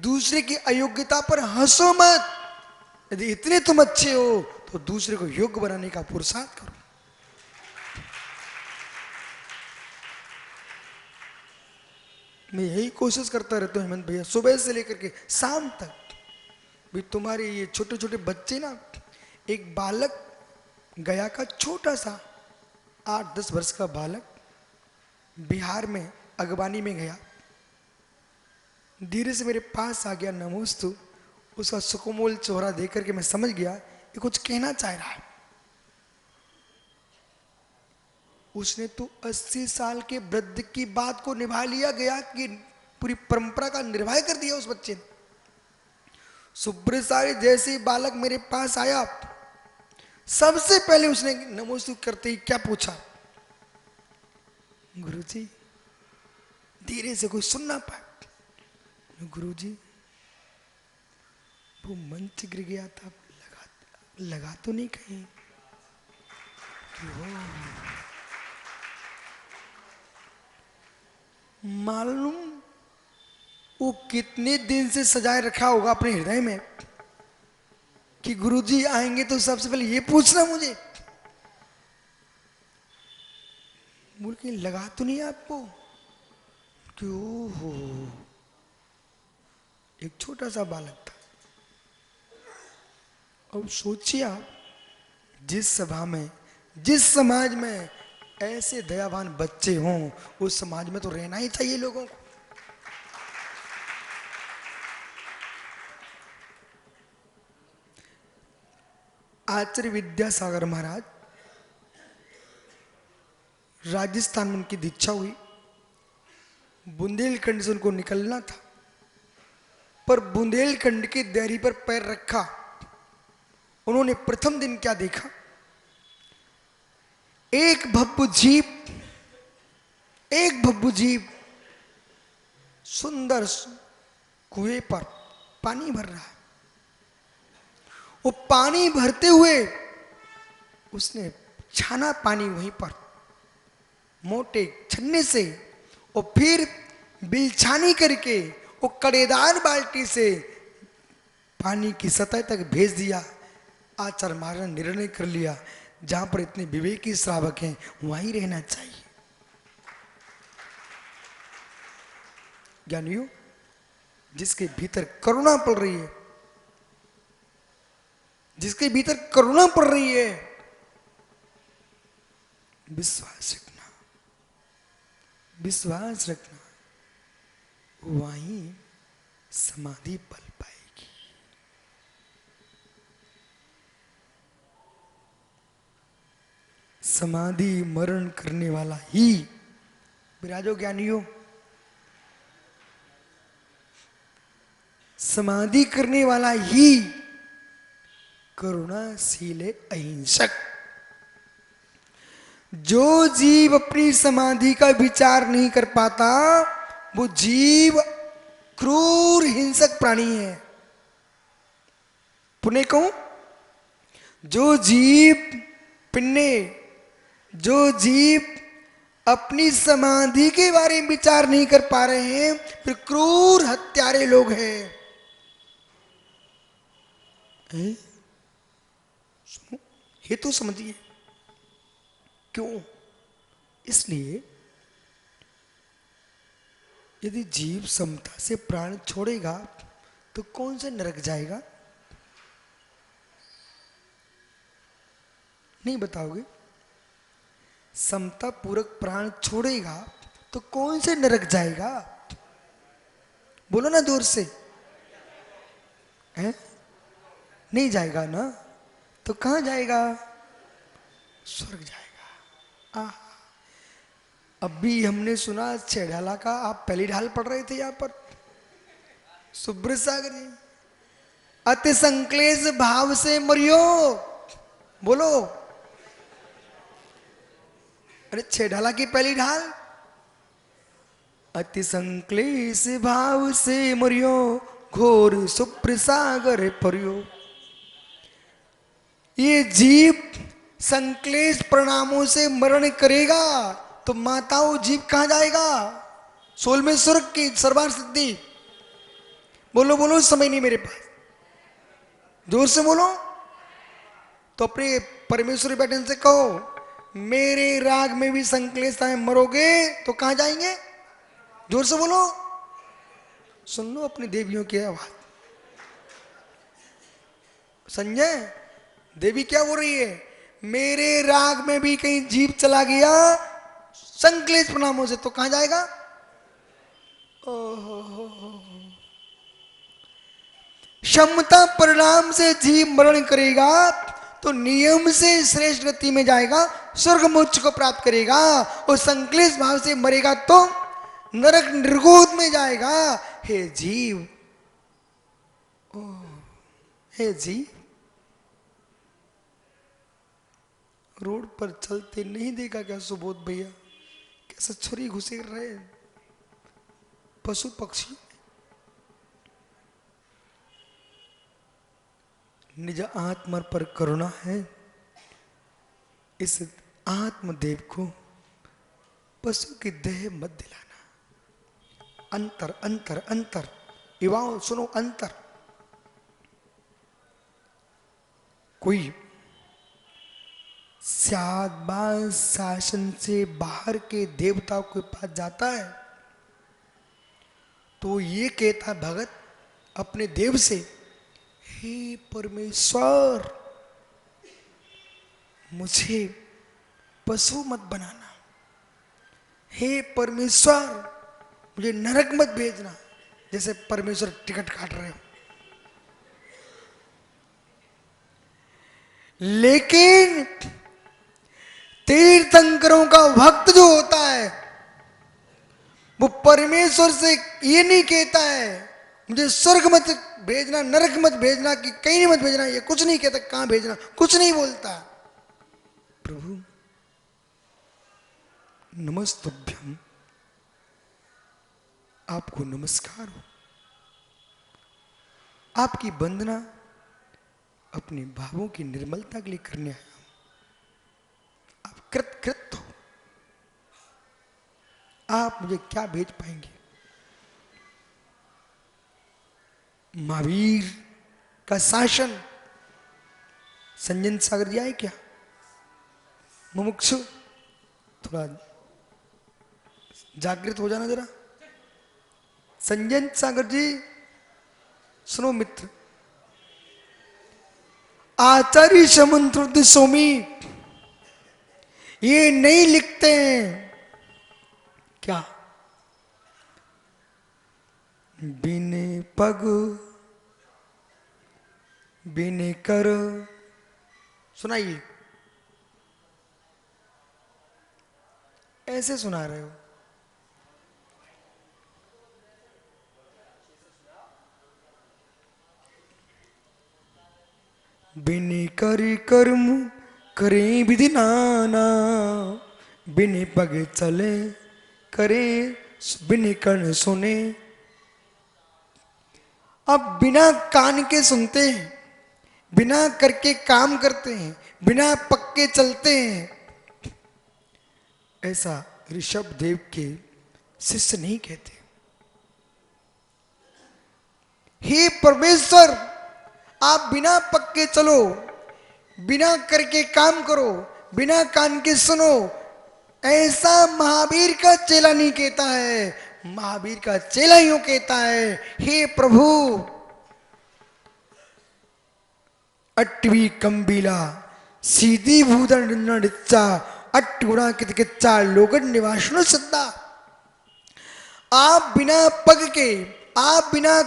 दूसरे की अयोग्यता पर हंसो मत। यदि इतने तुम अच्छे हो तो दूसरे को योग्य बनाने का पुरुषार्थ करो। मैं यही कोशिश करता रहता हूं हेमंत भैया, सुबह से लेकर के शाम तक भी। तुम्हारे ये छोटे छोटे बच्चे ना, एक बालक गया का छोटा सा 8-10 वर्ष का बालक बिहार में अगवानी में गया, धीरे से मेरे पास आ गया, नमोस्तु। उसका सुकोमल चेहरा देख करके मैं समझ गया ये कुछ कहना चाह रहा है। उसने तो 80 साल के वृद्ध की बात को निभा लिया, गया कि पूरी परंपरा का निर्वाह कर दिया उस बच्चे ने। सुब्रसारी जैसे ही बालक मेरे पास आया, सबसे पहले उसने नमोस्तु करते ही क्या पूछा, गुरुजी। धीरे से कोई सुन ना पाए। गुरुजी वो मंच गिर गया था, लगा तो नहीं कहीं? मालूम वो कितने दिन से सजाए रखा होगा अपने हृदय में कि गुरुजी आएंगे तो सबसे पहले ये पूछना मुझे, बोल के लगा तो नहीं आपको? क्यों हो? एक छोटा सा बालक था। अब सोचिए आप, जिस सभा में, जिस समाज में ऐसे दयावान बच्चे हों, उस समाज में तो रहना ही चाहिए लोगों को। आचार्य विद्यासागर महाराज, राजस्थान में उनकी दीक्षा हुई, बुंदेलखंड से उनको निकलना था, पर बुंदेलखंड की देहरी पर पैर रखा। उन्होंने प्रथम दिन क्या देखा, एक भब्बू जीव सुंदर कुएं पर पानी भर रहा है। वो पानी भरते हुए उसने छाना पानी वहीं पर मोटे छन्ने से, और फिर बिलछानी करके वो कड़ेदार बाल्टी से पानी की सतह तक भेज दिया। आचार्य महाराज ने निर्णय कर लिया, जहां पर इतने विवेकी श्रावक हैं वहीं रहना चाहिए। ज्ञानियों, जिसके भीतर करुणा पड़ रही है, जिसके भीतर करुणा पड़ रही है, विश्वास रखना, विश्वास रखना, वहीं समाधि पल पाएगी। समाधि मरण करने वाला ही, विराजो ज्ञानियों, समाधि करने वाला ही करुणाशील अहिंसक। जो जीव अपनी समाधि का विचार नहीं कर पाता, वो जीव क्रूर हिंसक प्राणी है। पुण्य कहूं, जो जीव अपनी समाधि के बारे में विचार नहीं कर पा रहे हैं, फिर क्रूर हत्यारे लोग हैं। सुनो, हेतु समझिए क्यों। इसलिए यदि जीव समता से प्राण छोड़ेगा तो कौन से नरक जाएगा? नहीं बताओगे? समता पूर्वक प्राण छोड़ेगा तो कौन से नरक जाएगा? बोलो ना जोर से। हैं? नहीं जाएगा ना, तो कहां जाएगा? स्वर्ग जाएगा। अभी हमने सुना 6 ढाला का, आप पहली ढाल पढ़ रहे थे यहां पर सुब्रसागर जी। अति संक्लेश भाव से मरियो, बोलो। अरे 6 ढाला की पहली ढाल, अति संक्लेश भाव से मरियो, घोर सुप्रसागर परियो। ये जीव संक्लेश परिणामों से मरण करेगा तो माताओं जीव कहां जाएगा? सोल में स्वर्ग की सर्वार सिद्धि। बोलो बोलो, समय नहीं मेरे पास, जोर से बोलो। तो अपने परमेश्वरी बैठन से कहो, मेरे राग में भी संकलेश है, मरोगे तो कहां जाएंगे? जोर से बोलो। सुन लो अपनी देवियों की आवाज। संजय, देवी क्या बोल रही है? मेरे राग में भी कहीं जीव चला गया संकलेश प्रणामों से तो कहां जाएगा? क्षमता परिणाम से जीव मरण करेगा तो नियम से श्रेष्ठ गति में जाएगा, स्वर्ग मोक्ष को प्राप्त करेगा। और संकलेश भाव से मरेगा तो नरक निर्गोध में जाएगा। हे जीव, ओ हे जीव, रोड पर चलते नहीं देखा क्या सुबोध भैया कैसे छुरी घुसेर रहे पशु पक्षी? निज आत्मा पर करुणा है, इस आत्मदेव को पशु की देह मत दिलाना। अंतर अंतर अंतर, युवाओं सुनो, अंतर। कोई शाबाश शासन से बाहर के देवताओं के पास जाता है तो ये कहता भगत अपने देव से, हे परमेश्वर मुझे पशु मत बनाना, हे परमेश्वर मुझे नरक मत भेजना। जैसे परमेश्वर टिकट काट रहे हो। लेकिन तीर्थंकरों का भक्त जो होता है वो परमेश्वर से ये नहीं कहता है मुझे स्वर्ग मत भेजना, नरक मत भेजना, कि कहीं नहीं मत भेजना, ये कुछ नहीं कहता। कहां भेजना? कुछ नहीं बोलता। प्रभु नमस्तुभ्यम, आपको नमस्कार हो, आपकी वंदना अपने भावों की निर्मलता के लिए करने आया हूं। आप कृत कृत हो, आप मुझे क्या भेज पाएंगे? महावीर का शासन। संजन सागर जी आए क्या? मुमुक्षु थोड़ा जागृत हो जाना जरा। संजन सागर जी सुनो मित्र, आचार्य समंत्र स्वामी ये नहीं लिखते हैं क्या? बिने पग बिने कर, सुनाइए। ऐसे सुना रहे हो। बिने कर कर्म करें विधि नाना, बिने पग चले करें बिने कर्ण सुने। अब बिना कान के सुनते हैं, बिना करके काम करते हैं, बिना पक्के चलते हैं। ऐसा ऋषभ देव के शिष्य नहीं कहते। हे परमेश्वर आप बिना पक्के चलो, बिना करके काम करो, बिना कान के सुनो, ऐसा महावीर का चेला नहीं कहता है। महावीर का चेला यूं कहता है, हे प्रभु अट्टवी कंबीला सीधी भूदन नृत्या अट्टुड़ा कितकिच्चा लोगन निवासनो सद्दा। आप बिना पग के, आप बिना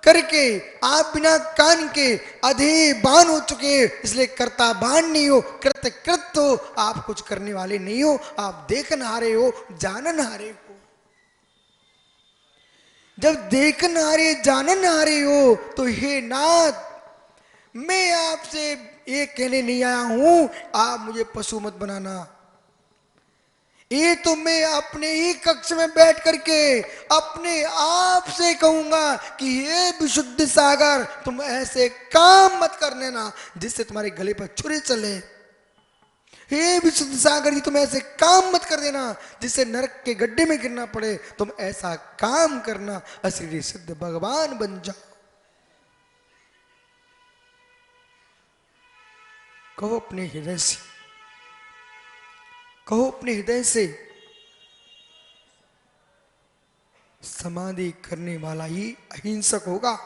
करके, आप बिना कान के अधेबान हो चुके, इसलिए कर्ता बान नहीं हो, कृत कृत हो। आप कुछ करने वाले नहीं हो, आप देखन हारे हो, जानन हारे हो। जब देखन हारे जानन हारे हो तो हे नाथ मैं आपसे ये कहने नहीं आया हूं आप मुझे पशु मत बनाना। ये तो मैं अपने ही कक्ष में बैठ करके अपने आप से कहूंगा कि ये विशुद्ध सागर तुम ऐसे काम मत कर लेना जिससे तुम्हारे गले पर छुरी चले। हे विशुद्ध सागर जी तुम ऐसे काम मत कर देना जिससे नरक के गड्ढे में गिरना पड़े। तुम ऐसा काम करना अश्री सिद्ध भगवान बन जाओ। कहो अपने हृदय से, कहो अपने हृदय से, समाधि करने वाला ही अहिंसक होगा।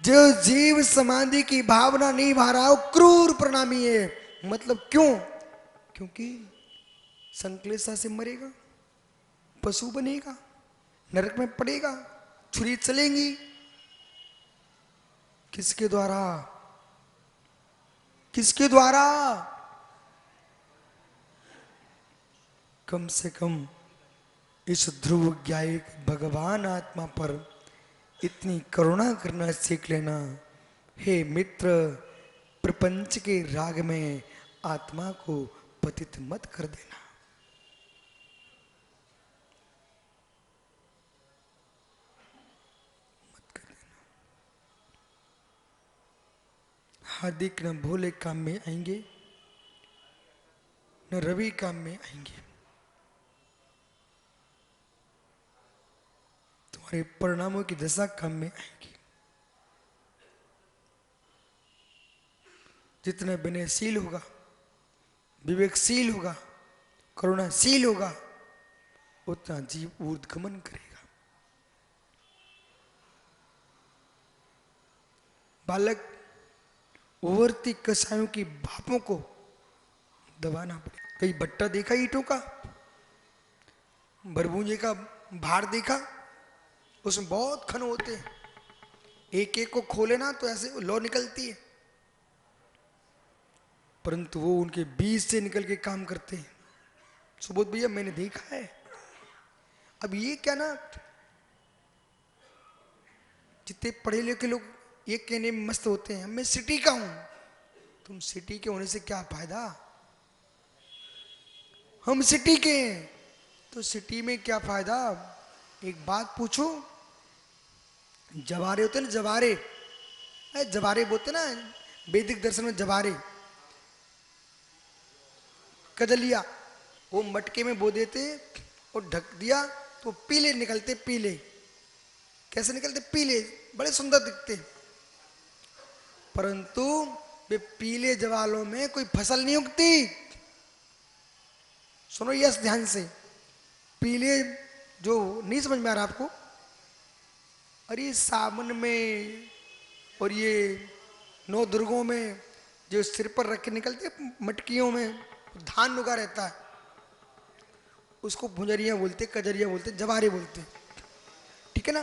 जो जीव समाधि की भावना नहीं भा रहा हो क्रूर परिणामी है। मतलब क्यों? क्योंकि संक्लेशा से मरेगा, पशु बनेगा, नरक में पड़ेगा, छुरी चलेंगी। किसके द्वारा? किसके द्वारा? कम से कम इस ध्रुव ज्ञायक भगवान आत्मा पर इतनी करुणा करना सीख लेना। हे मित्र, प्रपंच के राग में आत्मा को पतित मत कर देना। हार्दिक न भोले काम में आएंगे, न रवि काम में आएंगे। तुम्हारे परिणामों की दशा काम में आएगी। जितना विनयशील होगा, विवेकशील होगा, करुणाशील होगा, उतना जीव ऊर्ध्वगमन करेगा। बालक उभरती कसायों की भापों को दबाना पड़े। कहीं भट्टा देखा ईंटों का? बरबूंजे का भार देखा? उसमें बहुत खन होते हैं, एक एक को खोले ना तो ऐसे लौ निकलती है, परंतु वो उनके बीच से निकल के काम करते हैं। सुबोध भैया मैंने देखा है। अब ये क्या ना, जितने पढ़े लिखे लोग ये कहने में मस्त होते हैं मैं सिटी का हूं। तुम सिटी के होने से क्या फायदा? हम सिटी के हैं तो सिटी में क्या फायदा? एक बात पूछो, जवारे होते ना, जवारे, जवारे बोलते ना वैदिक दर्शन में, जवारे, कदलिया, वो मटके में बो देते और ढक दिया तो पीले निकलते। पीले कैसे निकलते? पीले, बड़े सुंदर दिखते। परंतु वे पीले जवालों में कोई फसल नहीं उगती। सुनो यस ध्यान से, पीले जो नहीं समझ में आ रहा आपको, अरे सावन में और ये नौ दुर्गों में जो सिर पर रख के निकलते मटकियों में धान उगा रहता है, उसको भुंजरिया बोलते, कजरिया बोलते, जवारे बोलते, ठीक है ना।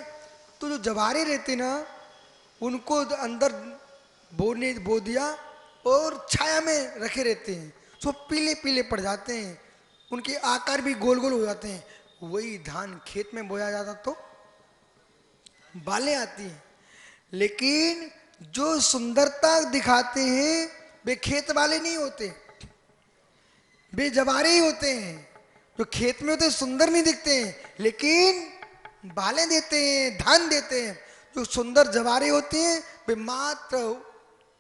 तो जो जवारे रहते ना, उनको अंदर बोने बो दिया और छाया में रखे रहते हैं, तो पीले पीले पड़ जाते हैं, उनके आकार भी गोल गोल हो जाते हैं। वही धान खेत में बोया जाता तो बालें आती हैं। लेकिन जो सुंदरता दिखाते हैं वे खेत वाले नहीं होते, वे जवारे ही होते हैं। जो खेत में होते हैं सुंदर नहीं दिखते हैं, लेकिन बालें देते हैं, धान देते हैं। जो सुंदर जवारे होते हैं वे मात्र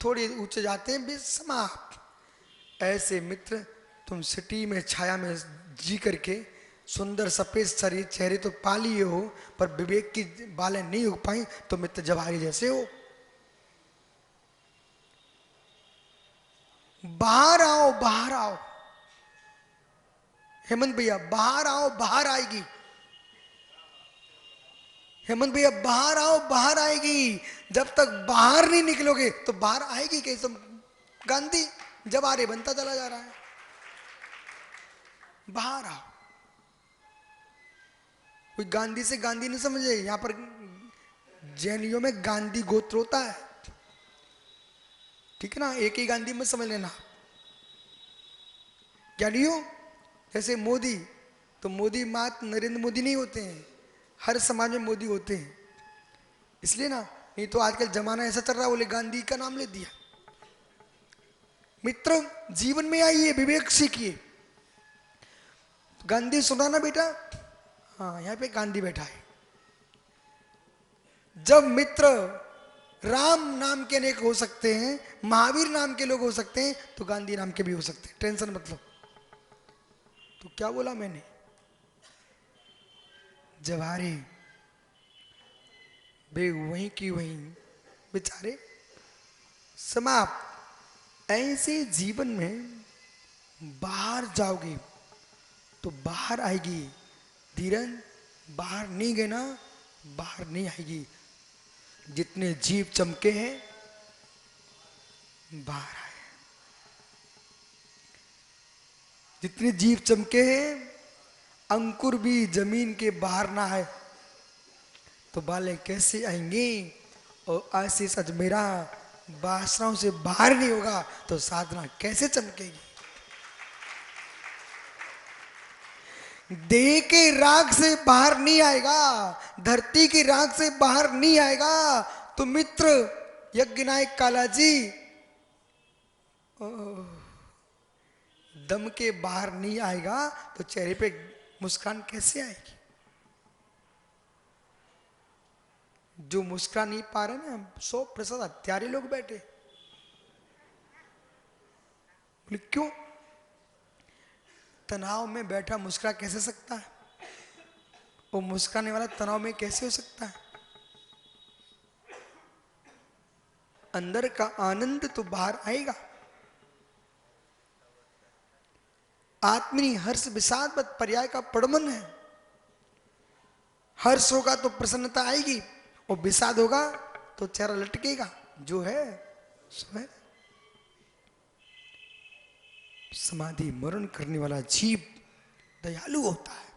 थोड़े ऊंचे जाते हैं, वे समाप्त। ऐसे मित्र, तुम सिटी में छाया में जी करके सुंदर सफेद शरीर चेहरे तो पा लिए हो, पर विवेक की बालें नहीं उग पाई, तो मित्र जवारी जैसे हो। बाहर आओ, बाहर आओ हेमंत भैया, बाहर आओ, बाहर आएगी। हेमंत भैया बाहर आओ, बाहर आएगी। जब तक बाहर नहीं निकलोगे तो बाहर आएगी कैसे? गांधी जवारे बनता चला जा रहा है। बाहर आओ। कोई गांधी से गांधी नहीं समझे, यहां पर जैनियों में गांधी गोत्र होता है, ठीक है ना। एक ही गांधी में समझ लेना। ज्ञानियों जैसे मोदी, तो मोदी मात्र नरेंद्र मोदी नहीं होते हैं, हर समाज में मोदी होते हैं, इसलिए ना। नहीं तो आजकल जमाना ऐसा चल रहा है, बोले गांधी का नाम ले दिया। मित्र जीवन में आइए, विवेक सीखिए। गांधी सुना ना बेटा? हाँ, यहाँ पे गांधी बैठा है। जब मित्र राम नाम के अनेक हो सकते हैं, महावीर नाम के लोग हो सकते हैं, तो गांधी नाम के भी हो सकते हैं, टेंशन मतलब। तो क्या बोला मैंने? जवारे वे वहीं की वहीं बेचारे समाप्त। ऐसे जीवन में बाहर जाओगे तो बाहर आएगी। धीरज, बाहर नहीं गए ना, बाहर नहीं आएगी। जितने जीव चमके हैं बाहर आए। जितने जीव चमके हैं, अंकुर भी जमीन के बाहर ना आए तो बाले कैसे आएंगे। और आशीष अजमेरा वासनाओं से बाहर नहीं होगा तो साधना कैसे चमकेगी। देह के राग से बाहर नहीं आएगा, धरती के राग से बाहर नहीं आएगा तो मित्र यज्ञ नायक कालाजी दम के बाहर नहीं आएगा तो चेहरे पे मुस्कान कैसे आएगी। जो मुस्कुरा नहीं पा रहे ना, 100% हत्यारे लोग बैठे। बोले क्यों? तनाव में बैठा मुस्कुरा कैसे सकता है? वो मुस्कुराने वाला तनाव में कैसे हो सकता है? अंदर का आनंद तो बाहर आएगा। आत्मनि हर्ष विषाद पर्याय का पड़मन है। हर्ष होगा तो प्रसन्नता आएगी और विषाद होगा तो चेहरा लटकेगा। जो है सो है। समाधि मरण करने वाला जीव दयालु होता है।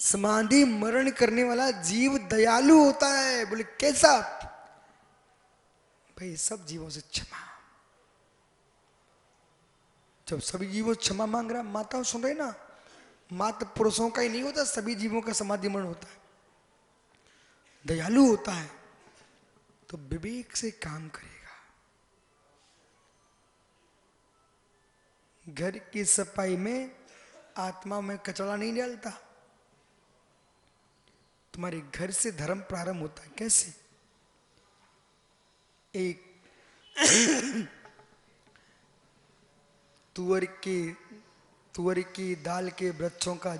समाधि मरण करने वाला जीव दयालु होता है। बोले कैसा? भाई सब जीवों से क्षमा। जब सभी जीवों क्षमा मांग रहा, माताओं सुन रहे ना, मात्र पुरुषों का ही नहीं होता, सभी जीवों का समाधि मरण होता है। दयालु होता है तो विवेक से काम करेगा। घर की सफाई में आत्मा में कचरा नहीं डालता। तुम्हारे घर से धर्म प्रारंभ होता है। कैसे? एक तुअर की दाल के वृक्षों का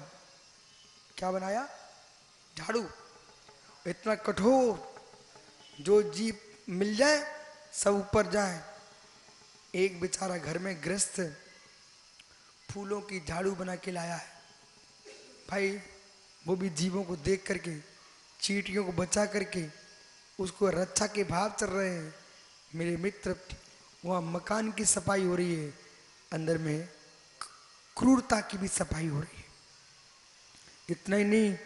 क्या बनाया? झाड़ू। इतना कठोर, जो जीव मिल जाए सब ऊपर जाए। एक बेचारा घर में गृहस्थ फूलों की झाड़ू बना के लाया है। भाई वो भी जीवों को देख करके, चींटियों को बचा करके उसको रक्षा के भाव चल रहे हैं। मेरे मित्र, वहाँ मकान की सफाई हो रही है, अंदर में क्रूरता की भी सफाई हो रही है। इतना ही नहीं,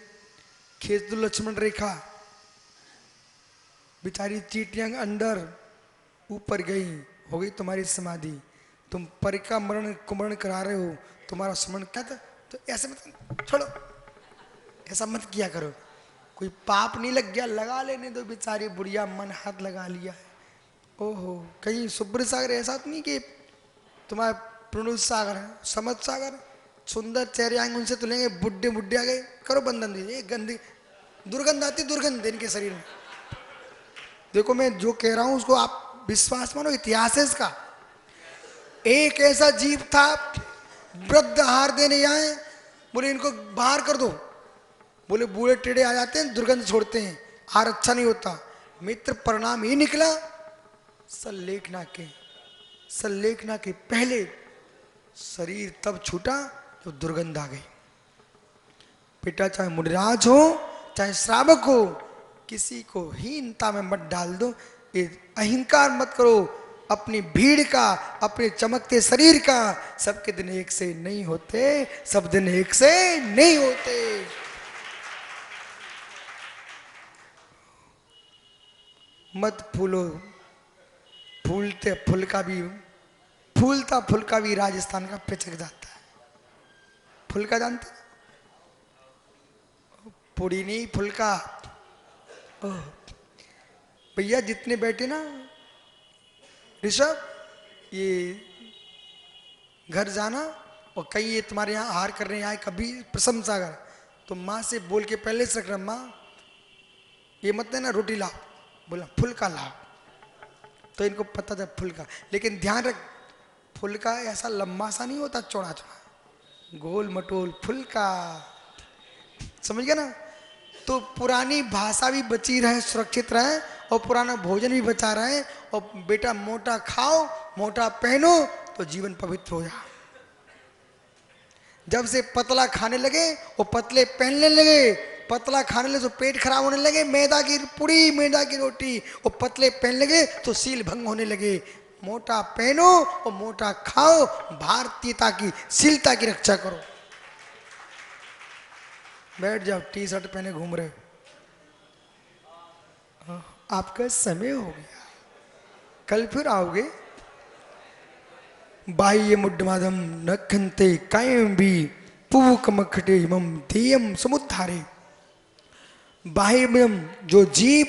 खींच दो लक्ष्मण रेखा, बेचारी चींटियां अंदर ऊपर गई, हो गई तुम्हारी समाधि। तुम पर का मरण कुमरण करा रहे हो, तुम्हारा स्मरण क्या था? तो ऐसे मत छोड़ो, ऐसा मत किया करो। कोई पाप नहीं लग गया, लगा लेने दो। बेचारी बुढ़िया मन हाथ लगा लिया है। ओहो, कहीं सुब्र सागर ऐसा तो नहीं कि तुम्हारा प्रणुत सागर है, समझ सागर, सुंदर चेहरे आएंगे उनसे तो लेंगे। बुढ़े बुढ़े आ गए, करो बंधन दीजिए। गंदी दुर्गंध आती, दुर्गंध इनके शरीर में। देखो मैं जो कह रहा हूं उसको आप विश्वास मानो, इतिहास है इसका। एक ऐसा जीव था, वृद्ध आहार देने आए, बोले इनको बाहर कर दो। बोले बूढ़े टेढ़े आ जाते हैं, दुर्गंध छोड़ते हैं, आहार अच्छा नहीं होता। मित्र परिणाम ही निकला, सल्लेखना के पहले शरीर तब छूटा जब दुर्गंध आ गई। बेटा चाहे मुनिराज हो चाहे श्रावक हो, किसी को हीनता में मत डाल दो। ये अहंकार मत करो अपनी भीड़ का, अपने चमकते शरीर का। सबके दिन एक से नहीं होते, सब दिन एक से नहीं होते। मत फूलो, फूलता फुलका भी राजस्थान का पिचक जाता है। फुलका जानते? पूरी नहीं, फुलका। भैया जितने बैठे ना ऋषभ, ये घर जाना और कहीं ये तुम्हारे यहाँ आहार करने आए, कभी प्रशंसा कर तो माँ से बोल के पहले से रखना, माँ ये मत देना रोटी लाओ, बोला फुलका लाओ। तो इनको पता था फुलका। लेकिन ध्यान रख, फुलका ऐसा लंबा सा नहीं होता, चौड़ा चौड़ा, गोल मटोल फुलका। समझ गया ना? तो पुरानी भाषा भी बची रहे, सुरक्षित रहे और पुराना भोजन भी बचा रहे हैं, और बेटा मोटा खाओ मोटा पहनो तो जीवन पवित्र हो जाए। जब से पतला खाने लगे वो पतले पहनने लगे, पतला खाने लगे तो पेट खराब होने लगे, मैदा की पूरी मैदा की रोटी, वो पतले पहन लगे तो सील भंग होने लगे। मोटा पहनो और मोटा खाओ, भारतीयता की शीलता की रक्षा करो। बैठ जाओ, टी शर्ट पहने घूम रहे हो, आपका समय हो गया, कल फिर आओगे। बाह्य मुड्डमादम नखंते कायम भी पूक मखटे मम देयम समुद्धारे। बाह्य जो जीव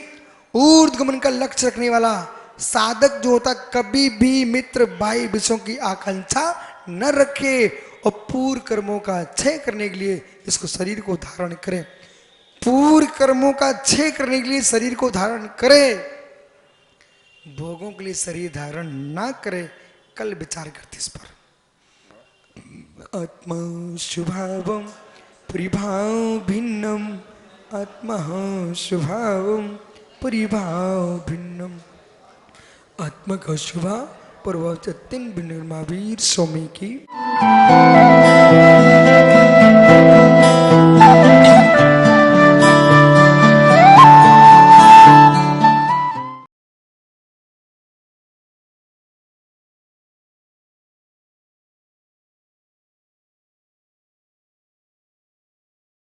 ऊर्ध्वगमन का लक्ष्य रखने वाला साधक जो होता, कभी भी मित्र बाह्य विषयों की आकांक्षा न रखे और पूर्व कर्मों का क्षय करने के लिए इसको शरीर को धारण करे। पूर्व कर्मों का क्षय करने के लिए शरीर को धारण करे, भोगों के लिए शरीर धारण ना करे। कल विचार करते इस पर। आत्मा शुभावम परिभाव भिन्नम, आत्मा शुभावम परिभाव भिन्नम। आत्मा का शुभा परवचतिन विनिर्मावीर स्वामी की।